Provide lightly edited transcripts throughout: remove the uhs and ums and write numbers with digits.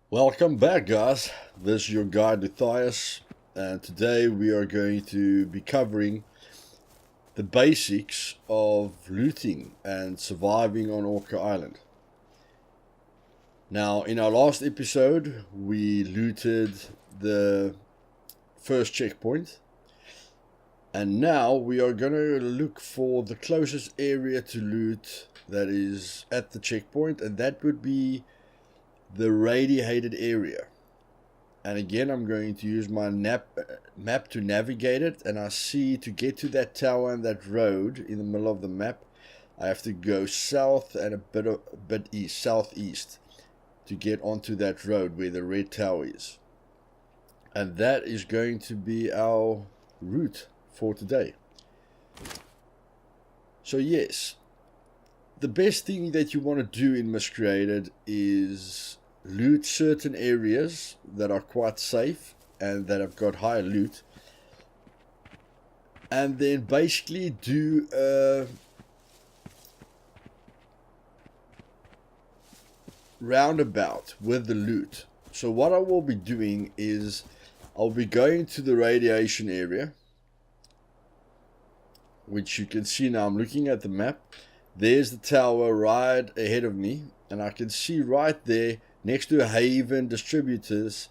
Welcome back, guys. This is your guide Luthais, and today we are going to be covering the basics of looting and surviving on Orca Island. Now, in our last episode, we looted the first checkpoint, and now we are going to look for the closest area to loot that is at the checkpoint, and that would be the radiated area. And again, I'm going to use my map to navigate it, and I see to get to that tower and that road in the middle of the map, I have to go south and a bit east, southeast, to get onto that road where the red tower is. And that is going to be our route for today. So yes, the best thing that you want to do in Miscreated is loot certain areas that are quite safe and that have got high loot, and then basically do a roundabout with the loot. So what I will be doing is I'll be going to the radiation area, which you can see now. I'm looking at the map. There's the tower right ahead of me, and I can see right there next to Haven Distributors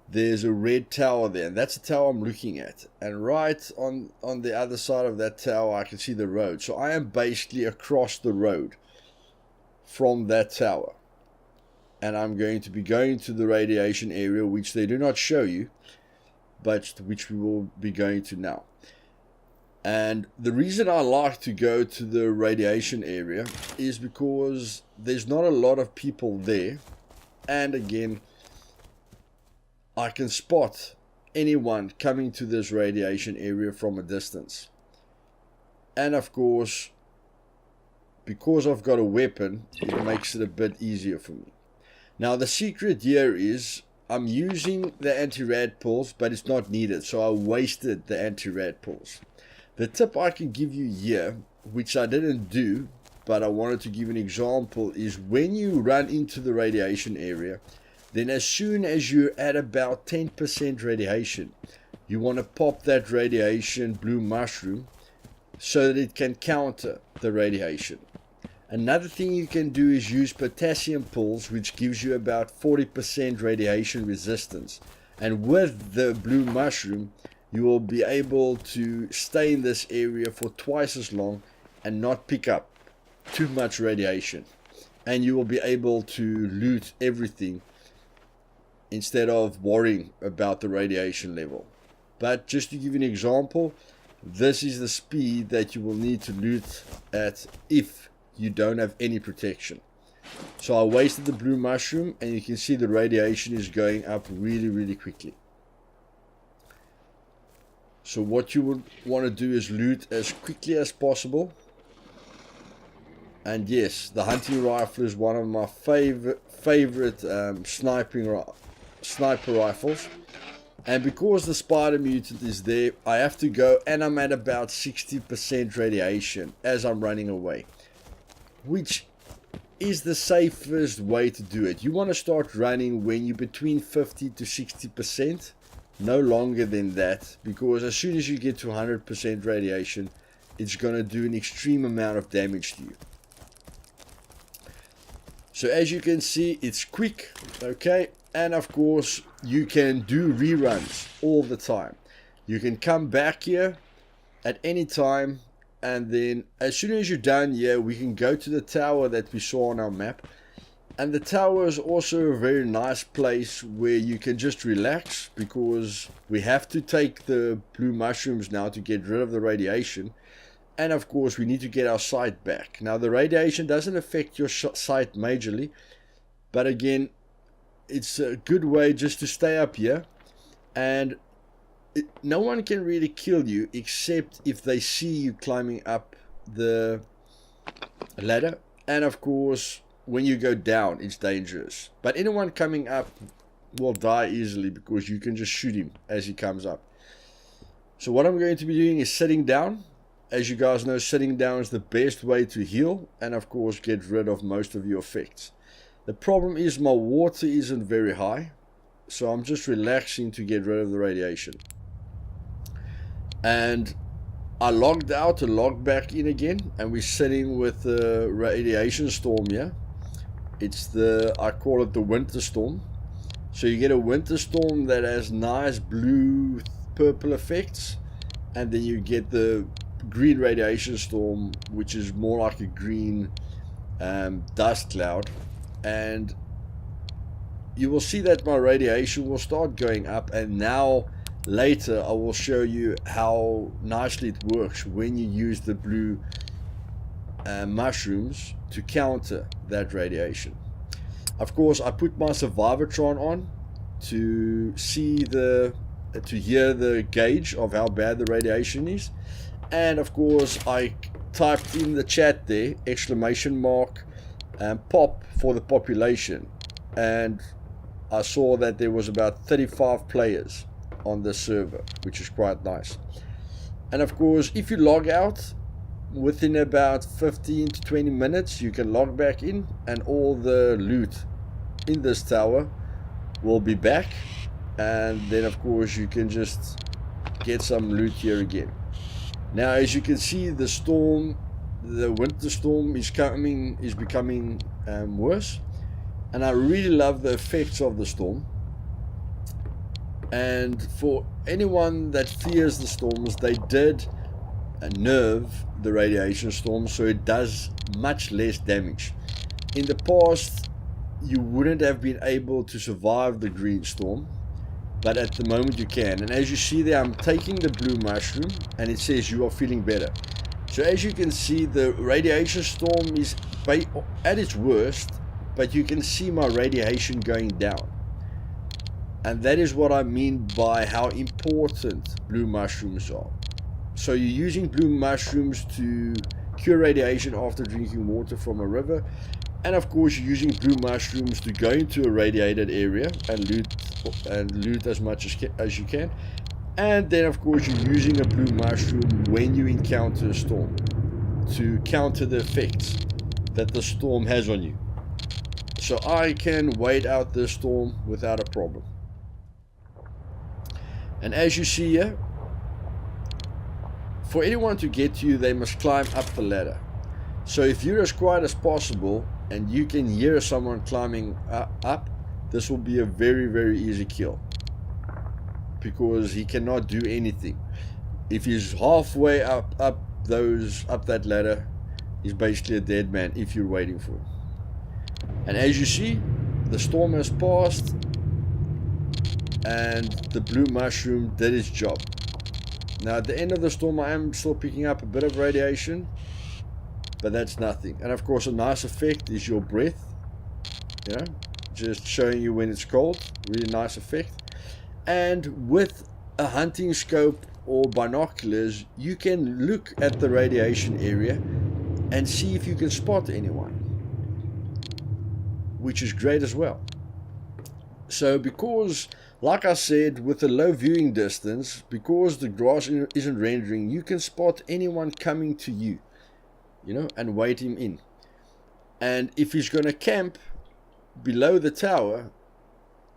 there's a red tower there, and that's the tower I'm looking at. And right on the other side of that tower I can see the road. So I am basically across the road from that tower, and I'm going to be going to the radiation area, which they do not show you, but which we will be going to now. And the reason I like to go to the radiation area is because there's not a lot of people there. And again, I can spot anyone coming to this radiation area from a distance. And of course, because I've got a weapon, it makes it a bit easier for me. Now the secret here is I'm using the anti-rad pills, but it's not needed. So I wasted the anti-rad pills. The tip I can give you here, which I didn't do, but I wanted to give an example, is when you run into the radiation area, then as soon as you're at about 10% radiation, you want to pop that radiation blue mushroom so that it can counter the radiation. Another thing you can do is use potassium pills, which gives you about 40% radiation resistance. And with the blue mushroom, you will be able to stay in this area for twice as long and not pick up too much radiation. And you will be able to loot everything instead of worrying about the radiation level. But just to give you an example, this is the speed that you will need to loot at if you don't have any protection. So I wasted the blue mushroom, and you can see the radiation is going up really quickly. So what you would want to do is loot as quickly as possible. And yes, the hunting rifle is one of my favorite sniper rifles. And because the spider mutant is there, I have to go, and I'm at about 60% radiation as I'm running away, which is the safest way to do it. You want to start running when you're between 50 to 60%. No longer than that, because as soon as you get to 100% radiation, it's going to do an extreme amount of damage to you. So as you can see, it's quick, okay, and of course you can do reruns all the time. You can come back here at any time, and then as soon as you're done here, we can go to the tower that we saw on our map. And the tower is also a very nice place where you can just relax, because we have to take the blue mushrooms now to get rid of the radiation. And of course we need to get our sight back. Now the radiation doesn't affect your sight majorly, but again, it's a good way just to stay up here. And no one can really kill you except if they see you climbing up the ladder. And of course, when you go down, it's dangerous. But anyone coming up will die easily, because you can just shoot him as he comes up. So what I'm going to be doing is sitting down. As you guys know, sitting down is the best way to heal and of course get rid of most of your effects. The problem is my water isn't very high, so I'm just relaxing to get rid of the radiation. And I logged out and logged back in again, and we're sitting with the radiation storm here. It's I call it the winter storm. So you get a winter storm that has nice blue, purple effects, and then you get the green radiation storm, which is more like a green dust cloud. And you will see that my radiation will start going up, and now later I will show you how nicely it works when you use the blue mushrooms to counter that radiation. Of course, I put my survivor Tron on to hear the gauge of how bad the radiation is. And of course, I typed in the chat there, ! pop for the population. And I saw that there was about 35 players on the server, which is quite nice. And of course, if you log out, within about 15 to 20 minutes, you can log back in, and all the loot in this tower will be back. And then of course you can just get some loot here again. Now, as you can see, the winter storm is becoming worse, and I really love the effects of the storm. And for anyone that fears the storms, they did nerve the radiation storm, so it does much less damage. In the past, you wouldn't have been able to survive the green storm, but at the moment you can. And as you see there, I'm taking the blue mushroom, and it says you are feeling better. So as you can see, the radiation storm is at its worst, but you can see my radiation going down. And that is what I mean by how important blue mushrooms are. So you're using blue mushrooms to cure radiation after drinking water from a river. And of course, you're using blue mushrooms to go into a radiated area and loot as much as you can. And then of course, you're using a blue mushroom when you encounter a storm to counter the effects that the storm has on you. So I can wait out this storm without a problem. And as you see here, for anyone to get to you, they must climb up the ladder. So if you're as quiet as possible and you can hear someone climbing up, this will be a very, very easy kill, because he cannot do anything. If he's halfway up that ladder, he's basically a dead man if you're waiting for him. And as you see, the storm has passed, and the blue mushroom did its job. Now at the end of the storm, I am still picking up a bit of radiation, but that's nothing. And of course, a nice effect is your breath, just showing you when it's cold. Really nice effect. And with a hunting scope or binoculars, you can look at the radiation area and see if you can spot anyone, which is great as well. So because, like I said, with a low viewing distance, because the grass isn't rendering, you can spot anyone coming to you, and wait him in. And if he's going to camp below the tower,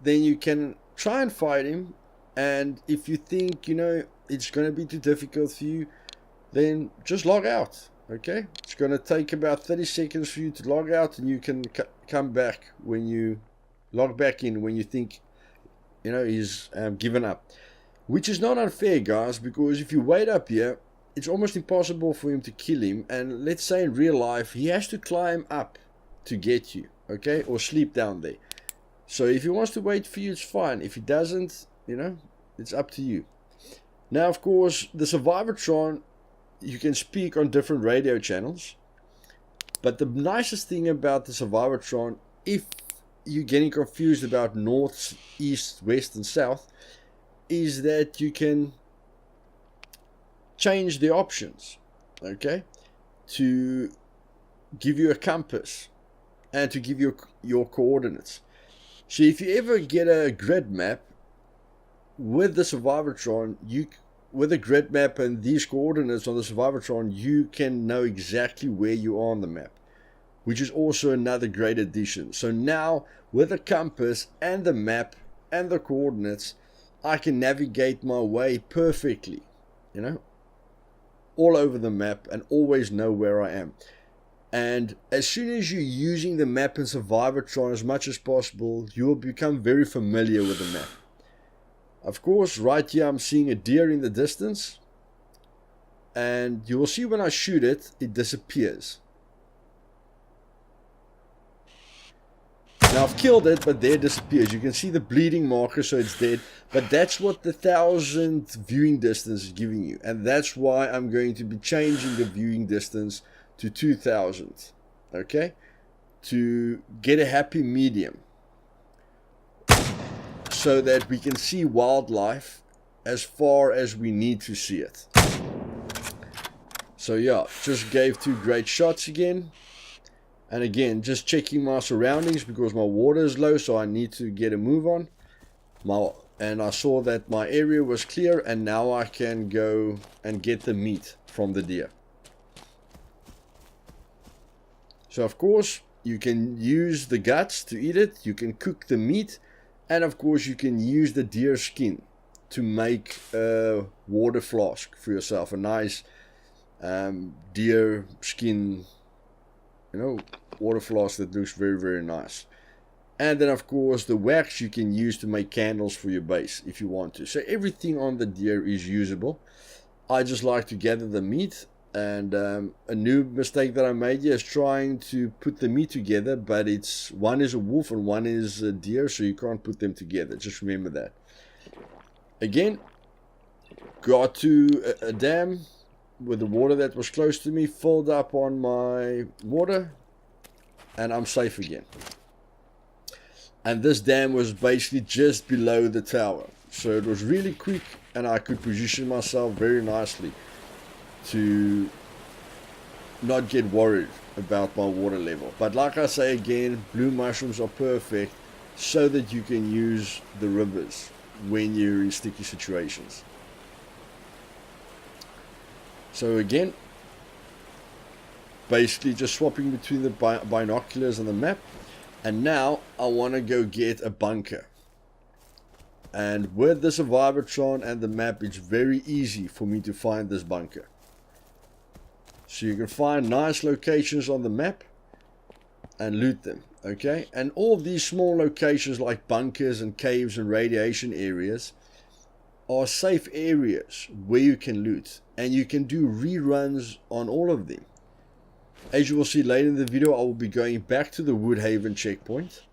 then you can try and fight him. And if you think, it's going to be too difficult for you, then just log out. Okay? It's going to take about 30 seconds for you to log out, and you can come back when you log back in when you think, he's given up. Which is not unfair, guys, because if you wait up here, it's almost impossible for him to kill him. And let's say in real life, he has to climb up to get you, okay? Or sleep down there. So if he wants to wait for you, it's fine. If he doesn't, it's up to you. Now, of course, the Survivor Tron, you can speak on different radio channels. But the nicest thing about the Survivor Tron, if you're getting confused about north, east, west, and south, is that you can change the options, okay, to give you a compass and to give you your coordinates. So if you ever get a grid map with the Survivortron, with a grid map and these coordinates on the Survivortron, you can know exactly where you are on the map. which is also another great addition. So now with the compass and the map and the coordinates, I can navigate my way perfectly, you know, all over the map, and always know where I am. And as soon as you're using the map in Survivor-Tron as much as possible, you will become very familiar with the map. Of course, right here I'm seeing a deer in the distance, and you will see when I shoot it, it disappears. Now I've killed it, but there it disappears. You can see the bleeding marker, so it's dead. But that's what the 1000 viewing distance is giving you. And that's why I'm going to be changing the viewing distance to 2000. Okay? To get a happy medium. So that we can see wildlife as far as we need to see it. So yeah, just gave 2 great shots again. And again, just checking my surroundings because my water is low, so I need to get a move on. And I saw that my area was clear, and now I can go and get the meat from the deer. So of course, you can use the guts to eat it, you can cook the meat, and of course you can use the deer skin to make a water flask for yourself. A nice deer skin, you know, water flask that looks very, very nice. And then of course the wax you can use to make candles for your base if you want to. So everything on the deer is usable. I just like to gather the meat. And a new mistake that I made here is trying to put the meat together, but it's one is a wolf and one is a deer, so you can't put them together. Just remember that. Again, got to a dam with the water that was close to me, filled up on my water, and I'm safe again. And this dam was basically just below the tower, so it was really quick, and I could position myself very nicely to not get worried about my water level. But like I say again, blue mushrooms are perfect so that you can use the rivers when you're in sticky situations. So again, basically just swapping between the binoculars and the map. And now I want to go get a bunker. And with the Survivor-Tron and the map, it's very easy for me to find this bunker. So you can find nice locations on the map and loot them, okay? And all of these small locations like bunkers and caves and radiation areas are safe areas where you can loot. And you can do reruns on all of them. As you will see later in the video, I will be going back to the Woodhaven checkpoint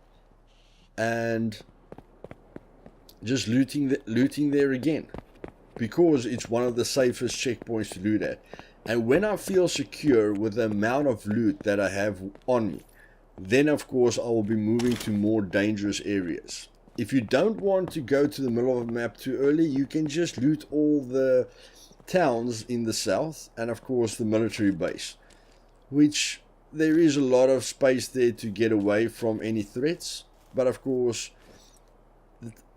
and just looting there again, because it's one of the safest checkpoints to loot at. And when I feel secure with the amount of loot that I have on me, then of course I will be moving to more dangerous areas. If you don't want to go to the middle of the map too early, you can just loot all the towns in the south and of course the military base, which there is a lot of space there to get away from any threats. But of course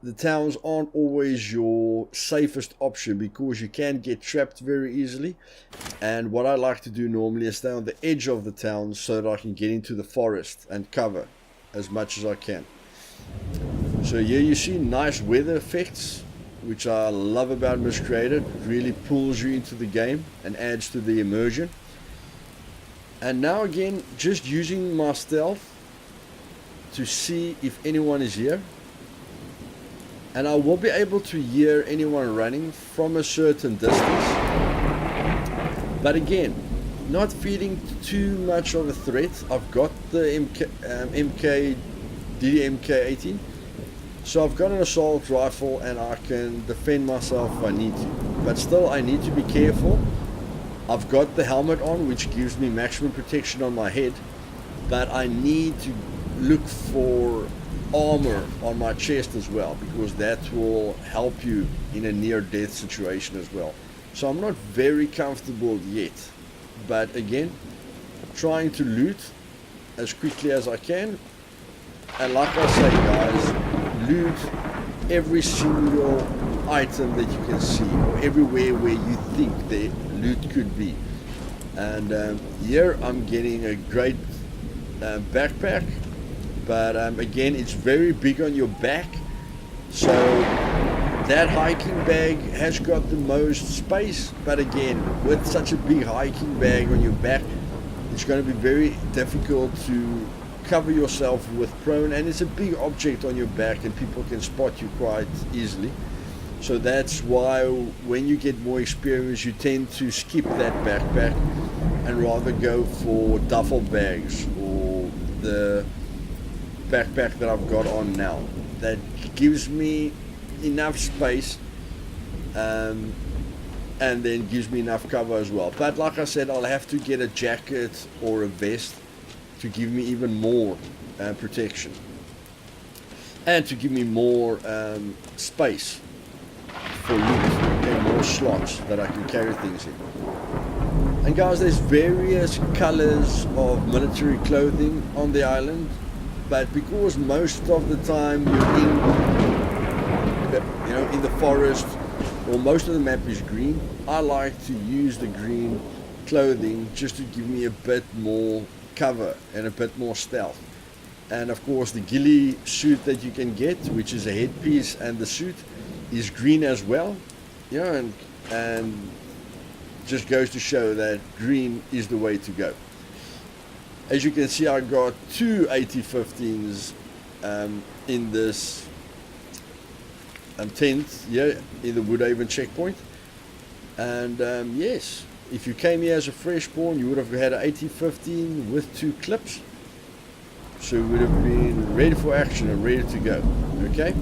the towns aren't always your safest option because you can get trapped very easily. And what I like to do normally is stay on the edge of the town so that I can get into the forest and cover as much as I can. So here you see nice weather effects, which I love about Miscreated. It really pulls you into the game and adds to the immersion. And now again, just using my stealth to see if anyone is here. And I will be able to hear anyone running from a certain distance. But again, not feeling too much of a threat. I've got the DDMK-18. So I've got an assault rifle and I can defend myself if I need to. But still, I need to be careful. I've got the helmet on, which gives me maximum protection on my head. But I need to look for armor on my chest as well, because that will help you in a near-death situation as well. So I'm not very comfortable yet. But again, trying to loot as quickly as I can. And like I say, guys, loot every single item that you can see, or everywhere where you think the loot could be. And here I'm getting a great backpack, but again, it's very big on your back, so that hiking bag has got the most space, but again, with such a big hiking bag on your back, it's going to be very difficult to cover yourself with prone, and it's a big object on your back and people can spot you quite easily. So that's why when you get more experience, you tend to skip that backpack and rather go for duffel bags or the backpack that I've got on now. That gives me enough space and then gives me enough cover as well. But like I said, I'll have to get a jacket or a vest to give me even more protection and to give me more space for loot, and more slots that I can carry things in. And guys, there's various colors of military clothing on the island, but because most of the time you're in the forest, or most of the map is green, I like to use the green clothing just to give me a bit more cover and a bit more stealth. And of course the ghillie suit that you can get, which is a headpiece and the suit, is green as well, and just goes to show that green is the way to go. As you can see, I got two AT-15s in this tent here in the Woodhaven checkpoint, and yes, if you came here as a freshborn, you would have had an AT-15 with 2 clips, so you would have been ready for action and ready to go. Okay,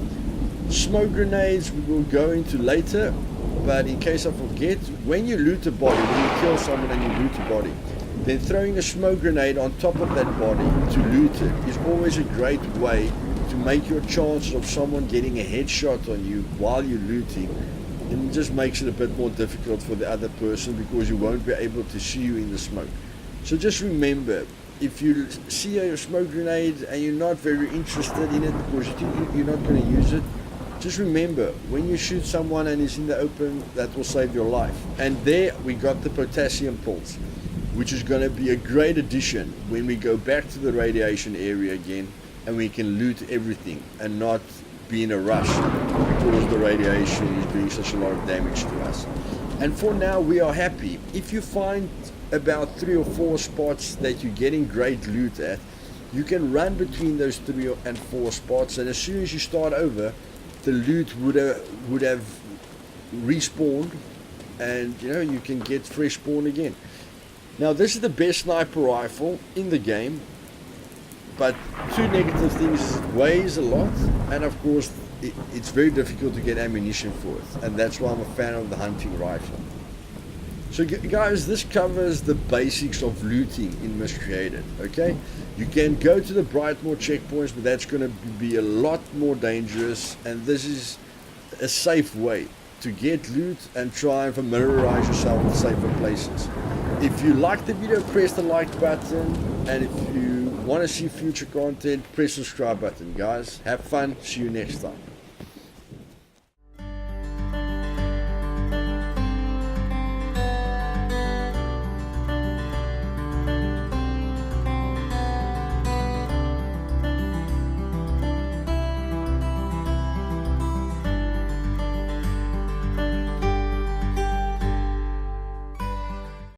smoke grenades we will go into later, but in case I forget, when you loot a body, when you kill someone and you loot a body, then throwing a smoke grenade on top of that body to loot it is always a great way to make your chances of someone getting a headshot on you while you're looting. It just makes it a bit more difficult for the other person because you won't be able to see you in the smoke. So just remember, if you see a smoke grenade and you're not very interested in it because you're not going to use it, just remember, when you shoot someone and he's in the open, that will save your life. And there we got the potassium pills, which is going to be a great addition when we go back to the radiation area again and we can loot everything and not be in a rush because the radiation is doing such a lot of damage to us. And for now, we are happy. If you find about 3 or 4 spots that you're getting great loot at, you can run between those 3 and 4 spots, and as soon as you start over, the loot would have respawned, and you can get fresh spawn again. Now this is the best sniper rifle in the game, but 2 negative things is it weighs a lot, and of course it's very difficult to get ammunition for it, and that's why I'm a fan of the hunting rifle. So guys, this covers the basics of looting in Miscreated. Okay, you can go to the Brightmoor checkpoints, but that's going to be a lot more dangerous, and this is a safe way to get loot and try and familiarize yourself with safer places. If you like the video, press the like button, and if you want to see future content, press the subscribe button. Guys, have fun, see you next time.